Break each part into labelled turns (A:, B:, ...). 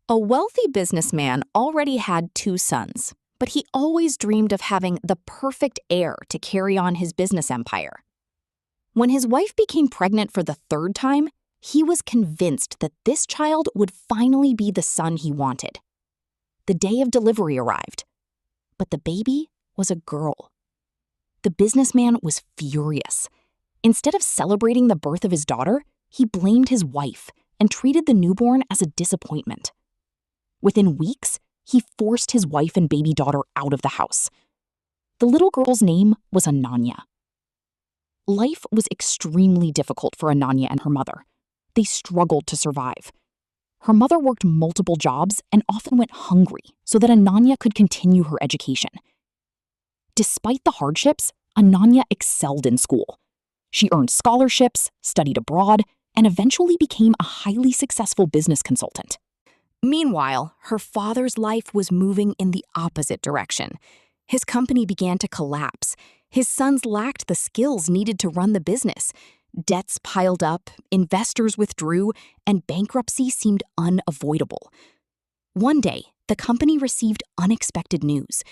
A: A wealthy businessman already had two sons, but he always dreamed of having the perfect heir to carry on his business empire. When his wife became pregnant for the third time, he was convinced that this child would finally be the son he wanted. The day of delivery arrived, but the baby was a girl. The businessman was furious. Instead of celebrating the birth of his daughter, he blamed his wife and treated the newborn as a disappointment. Within weeks, he forced his wife and baby daughter out of the house. The little girl's name was Ananya. Life was extremely difficult for Ananya and her mother. They struggled to survive. Her mother worked multiple jobs and often went hungry so that Ananya could continue her education. Despite the hardships, Ananya excelled in school. She earned scholarships, studied abroad, and eventually became a highly successful business consultant. Meanwhile, her father's life was moving in the opposite direction. His company began to collapse. His sons lacked the skills needed to run the business. Debts piled up, investors withdrew, and bankruptcy seemed unavoidable. One day, the company received unexpected news.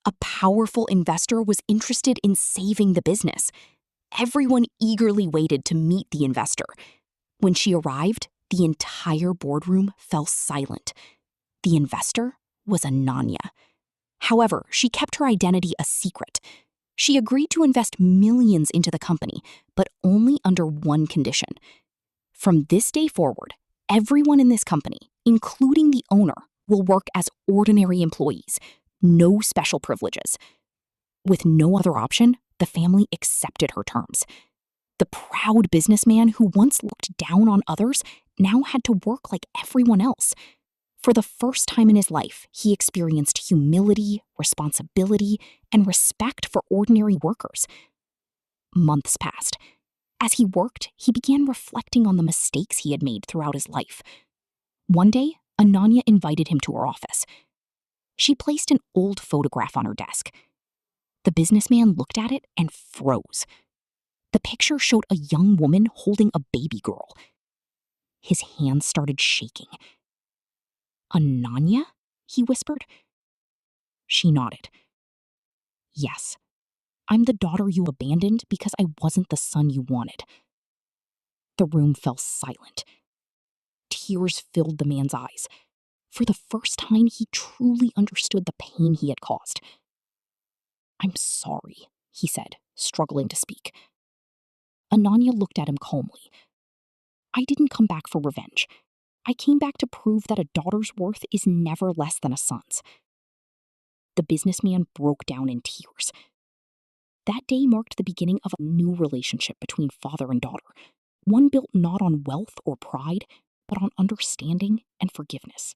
A: A powerful investor was interested in saving the business. Everyone eagerly waited to meet the investor. When she arrived, the entire boardroom fell silent. The investor was Ananya. However, she kept her identity a secret. She agreed to invest millions into the company, but only under one condition. From this day forward, everyone in this company, including the owner, will work as ordinary employees, no special privileges. With no other option, the family accepted her terms. The proud businessman who once looked down on others now had to work like everyone else. For the first time in his life, he experienced humility, responsibility, and respect for ordinary workers. Months passed. As he worked, he began reflecting on the mistakes he had made throughout his life. One day, Ananya invited him to her office. She placed an old photograph on her desk. The businessman looked at it and froze. The picture showed a young woman holding a baby girl. His hands started shaking. "Ananya?" he whispered. She nodded. "Yes, I'm the daughter you abandoned because I wasn't the son you wanted." The room fell silent. Tears filled the man's eyes. For the first time, he truly understood the pain he had caused. "I'm sorry," he said, struggling to speak. Ananya looked at him calmly. "I didn't come back for revenge. I came back to prove that a daughter's worth is never less than a son's." The businessman broke down in tears. That day marked the beginning of a new relationship between father and daughter, one built not on wealth or pride, but on understanding and forgiveness.